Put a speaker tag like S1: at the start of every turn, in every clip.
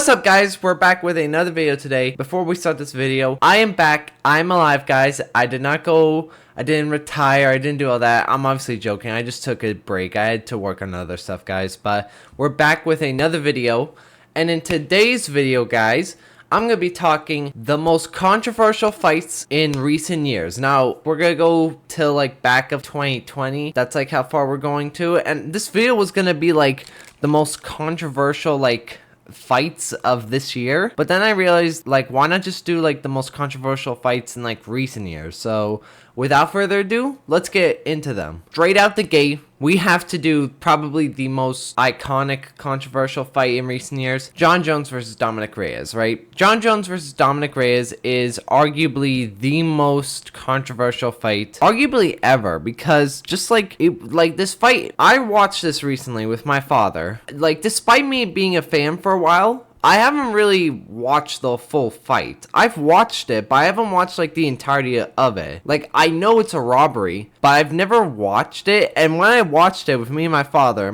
S1: What's up, guys? We're back with another video today. Before we start this video, I am back. I'm alive, guys. I didn't retire. I didn't do all that. I'm obviously joking. I just took a break. I had to work on other stuff, guys. But we're back with another video. And in today's video, guys, I'm going to be talking the most controversial fights in recent years. Now, we're going to go till like back of 2020. That's like how far we're going to. And this video was going to be like the most controversial like fights of this year, but then I realized, like, why not just do like the most controversial fights in like recent years? So without further ado, let's get into them. Straight out the gate, we have to do probably the most iconic controversial fight in recent years: Jon Jones versus Dominic Reyes, right? Jon Jones versus Dominic Reyes is arguably the most controversial fight arguably ever, because just like this fight, I watched this recently with my father. Like, despite me being a fan for a while, I haven't really watched the full fight. I've watched it, but I haven't watched like the entirety of it. Like, I know it's a robbery, but I've never watched it. And when I watched it with me and my father,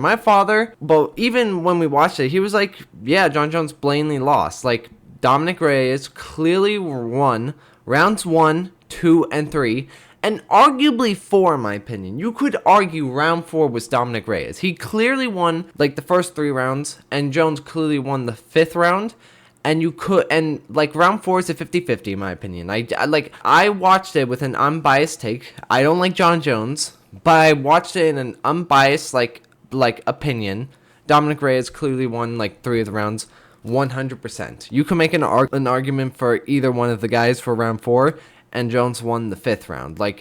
S1: but even when we watched it, he was like, yeah, Jon Jones blatantly lost. Like, Dominic Reyes clearly won rounds 1, 2, and 3. And arguably 4, in my opinion. You could argue round 4 was Dominic Reyes. He clearly won like the first 3 rounds, and Jones clearly won the 5th round. And like round 4 is a 50-50 in my opinion. I watched it with an unbiased take. I don't like Jon Jones, but I watched it in an unbiased like opinion. Dominic Reyes clearly won like 3 of the rounds 100%. You can make an argument for either one of the guys for round 4. And Jones won the 5th round. The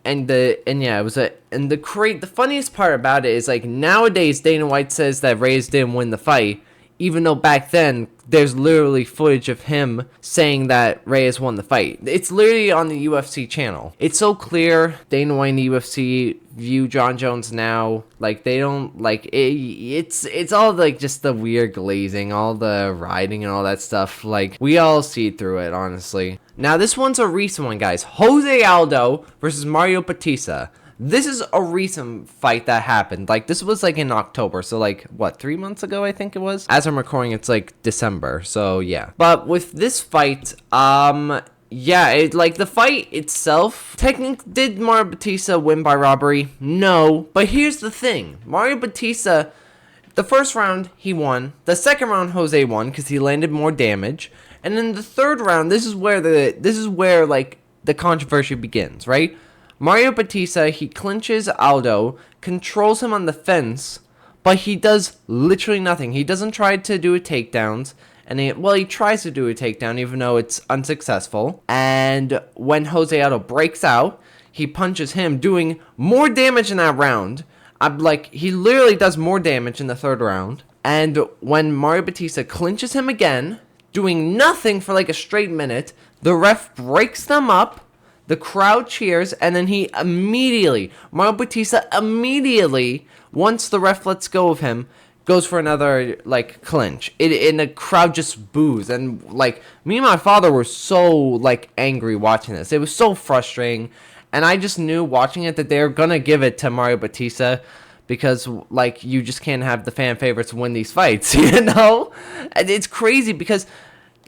S1: funniest part about it is, like, nowadays Dana White says that Reyes didn't win the fight, even though back then there's literally footage of him saying that Reyes won the fight. It's literally on the UFC channel. It's so clear Dana White and the UFC view Jon Jones now. Like, they don't like it. It's all like just the weird glazing, all the riding and all that stuff. Like, we all see through it, honestly. Now, this one's a recent one, guys. Jose Aldo versus Mario Bautista. This is a recent fight that happened. Like, this was like in October. So like, what, 3 months ago, I think it was? As I'm recording, it's like December. So yeah. But with this fight, the fight itself, technically, did Mario Bautista win by robbery? No. But here's the thing. Mario Bautista, the first round, he won. The second round, Jose won because he landed more damage. And in the third round, this is where the controversy begins, right? Mario Bautista, he clinches Aldo, controls him on the fence, but he does literally nothing. He doesn't try to do a takedowns, and he tries to do a takedown even though it's unsuccessful. And when Jose Aldo breaks out, he punches him, doing more damage in that round. He literally does more damage in the third round. And when Mario Bautista clinches him again, doing nothing for like a straight minute, the ref breaks them up. The crowd cheers, and then Mario Bautista immediately, once the ref lets go of him, goes for another, like, clinch. And the crowd just boos. And, like, me and my father were so, like, angry watching this. It was so frustrating. And I just knew watching it that they were going to give it to Mario Bautista, because, like, you just can't have the fan favorites win these fights, you know? And it's crazy because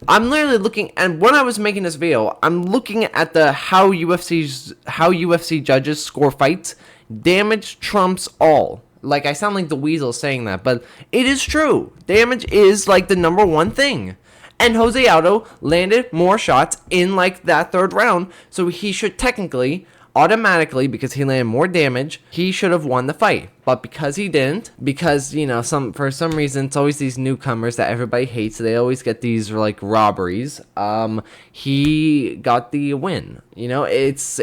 S1: I'm literally looking, and when I was making this video, I'm looking at how UFC judges score fights. Damage trumps all. Like, I sound like the weasel saying that, but it is true. Damage is like the number one thing. And Jose Aldo landed more shots in like that third round, so he should technically, automatically, because he landed more damage, he should have won the fight. But because he didn't, because, you know, for some reason, it's always these newcomers that everybody hates. They always get these, like, robberies. He got the win. You know, it's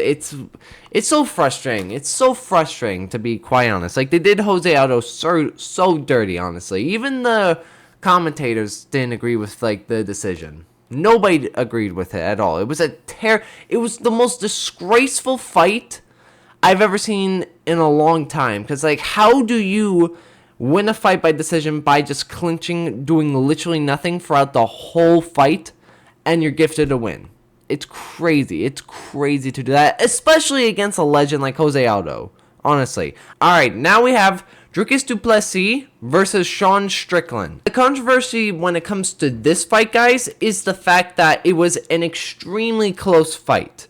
S1: so frustrating. It's so frustrating, to be quite honest. Like, they did Jose Aldo so dirty, honestly. Even the commentators didn't agree with, like, the decision. Nobody agreed with it at all. It was it was the most disgraceful fight I've ever seen in a long time. Because, like, how do you win a fight by decision by just clinching, doing literally nothing throughout the whole fight, and you're gifted a win? It's crazy. It's crazy to do that, especially against a legend like Jose Aldo. Honestly. All right, now we have Dricus du Plessis versus Sean Strickland. The controversy when it comes to this fight, guys, is the fact that it was an extremely close fight.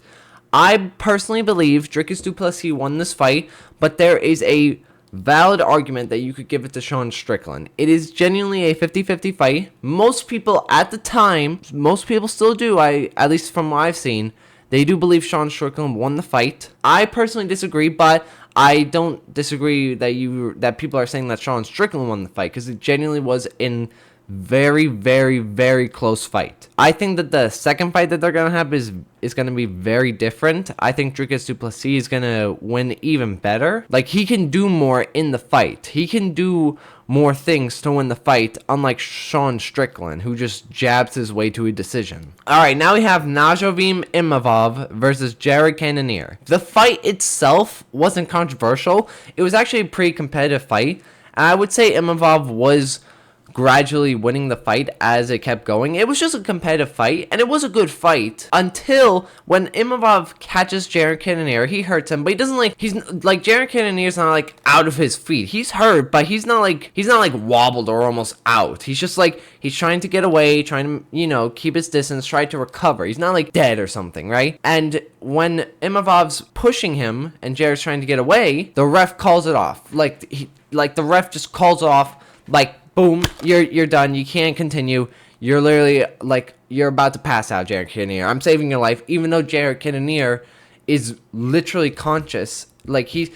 S1: I personally believe Dricus du Plessis won this fight, but there is a valid argument that you could give it to Sean Strickland. It is genuinely a 50-50 fight. Most people at the time, most people still do, at least from what I've seen, they do believe Sean Strickland won the fight. I personally disagree, but I don't disagree that people are saying that Sean Strickland won the fight, because it genuinely was in very, very, very close fight. I think that the second fight that they're gonna have is gonna be very different. I think Dricus du Plessis is gonna win even better. Like, he can do more in the fight. He can do more things to win the fight, unlike Sean Strickland, who just jabs his way to a decision. Alright, now we have Najavim Imavov versus Jared Cannonier. The fight itself wasn't controversial. It was actually a pretty competitive fight. And I would say Imavov was gradually winning the fight as it kept going. It was just a competitive fight, and it was a good fight until when Imavov catches Jared Cannonier. He hurts him, but he doesn't he's like, Jared Cannonier's not like out of his feet. He's hurt, but he's not like wobbled or almost out. He's just like, he's trying to get away, trying to, keep his distance, try to recover. He's not like dead or something, right? And when Imavov's pushing him and Jared's trying to get away, the ref calls it off. The ref just calls it off, like, boom, you're done. You can't continue. You're literally, you're about to pass out, Jared Cannonier. I'm saving your life, even though Jared Cannonier is literally conscious. Like, he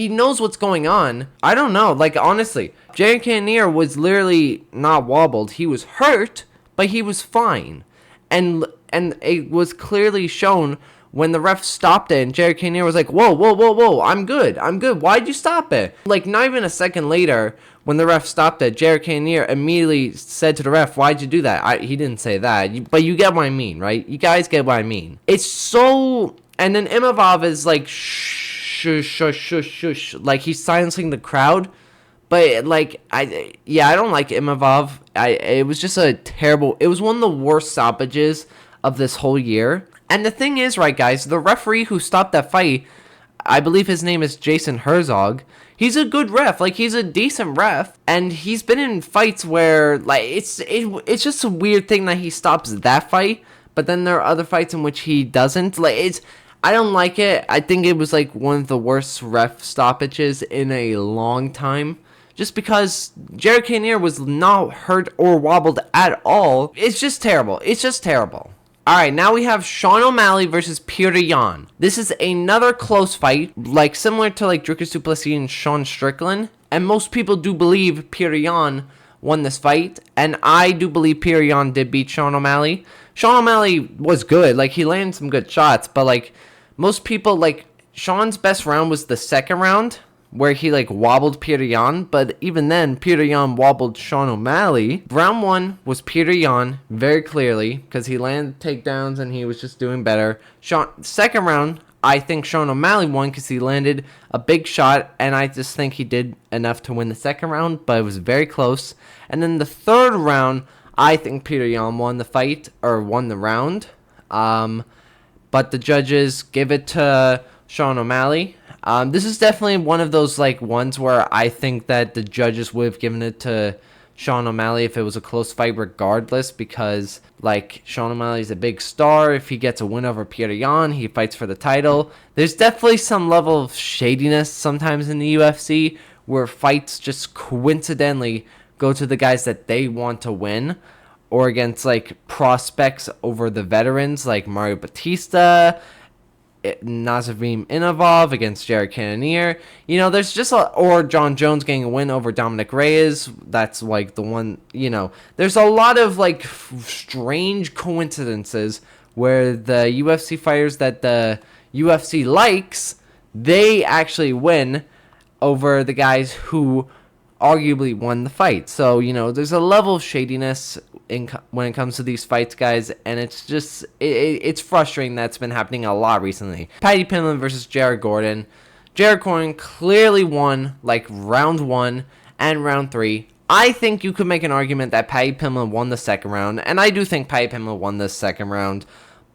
S1: knows what's going on. I don't know. Like, honestly, Jared Cannonier was literally not wobbled. He was hurt, but he was fine. And it was clearly shown when the ref stopped it, and Jared Cannonier was like, whoa, I'm good. Why'd you stop it? Like, not even a second later, when the ref stopped it, Jared Cannonier immediately said to the ref, why'd you do that? He didn't say that, but you get what I mean, right? You guys get what I mean. It's so... And then Imavov is like, shush. Like, he's silencing the crowd. But, I don't like Imavov. It was just it was one of the worst stoppages of this whole year. And the thing is, right, guys, the referee who stopped that fight, I believe his name is Jason Herzog. He's a good ref. Like, he's a decent ref. And he's been in fights where, it's just a weird thing that he stops that fight. But then there are other fights in which he doesn't. I don't like it. I think it was, one of the worst ref stoppages in a long time. Just because Jared Cannonier was not hurt or wobbled at all. It's just terrible. Alright, now we have Sean O'Malley versus Petr Yan. This is another close fight, similar to Dricus du Plessis and Sean Strickland. And most people do believe Petr Yan won this fight. And I do believe Petr Yan did beat Sean O'Malley. Sean O'Malley was good. He landed some good shots. But, most people, Sean's best round was the second round, where he wobbled Petr Yan, but even then Petr Yan wobbled Sean O'Malley. Round one was Petr Yan very clearly, because he landed takedowns and he was just doing better. Second round, I think Sean O'Malley won because he landed a big shot, and I just think he did enough to win the second round, but it was very close. And then the third round, I think Petr Yan won the round. But the judges give it to Sean O'Malley. This is definitely one of those ones where I think that the judges would have given it to Sean O'Malley if it was a close fight regardless, because Sean O'Malley's a big star. If he gets a win over Petr Yan, he fights for the title. There's definitely some level of shadiness sometimes in the UFC where fights just coincidentally go to the guys that they want to win, or against prospects over the veterans like Mario Bautista, Najavim Imavov against Jared Cannonier. There's just or John Jones getting a win over Dominic Reyes. That's the one, there's a lot of strange coincidences where the UFC fighters that the UFC likes, they actually win over the guys who arguably won the fight. So, there's a level of shadiness when it comes to these fights, guys, and it's just, it's frustrating that's been happening a lot recently. Paddy Pimblett versus Jared Gordon. Jared Gordon clearly won, round 1 and round 3. I think you could make an argument that Paddy Pimblett won the second round, and I do think Paddy Pimblett won the second round,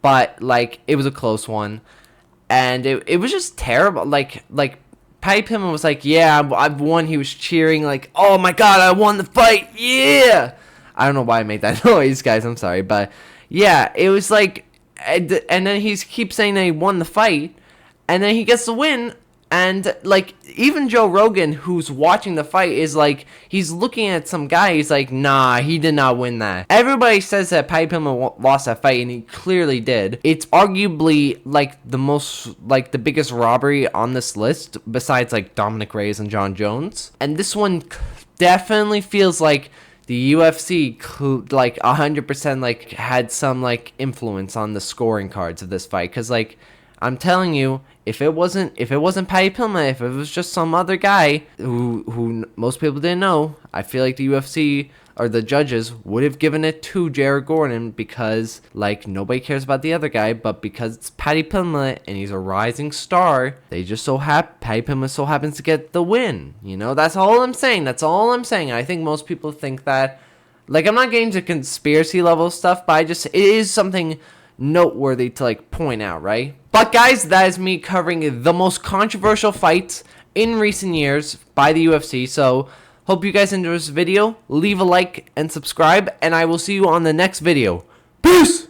S1: but, it was a close one, and it was just terrible. Paddy Pimblett was like, yeah, I've won. He was cheering like, oh my god, I won the fight, yeah. I don't know why I made that noise, guys, I'm sorry, but yeah, it was like, and then he keeps saying that he won the fight, and then he gets the win. And, like, even Joe Rogan, who's watching the fight, is like, he's looking at some guy, he's like, nah, he did not win that. Everybody says that Paddy Pimblett lost that fight, and he clearly did. It's arguably, like, the biggest robbery on this list, besides, like, Dominic Reyes and John Jones. And this one definitely feels like the UFC, like, 100%, like, had some, like, influence on the scoring cards of this fight. Because, like, I'm telling you, if it wasn't Paddy Pimblett, if it was just some other guy who most people didn't know, I feel like the UFC or the judges would have given it to Jared Gordon because, like, nobody cares about the other guy, but because it's Paddy Pimblett and he's a rising star, they just Paddy Pimblett so happens to get the win. You know, that's all I'm saying. That's all I'm saying. I think most people think that. Like, I'm not getting to conspiracy level stuff, but it is something noteworthy to, like, point out, right? But guys, that is me covering the most controversial fights in recent years by the UFC. So hope you guys enjoyed this video. Leave a like and subscribe, and I will see you on the next video. Peace!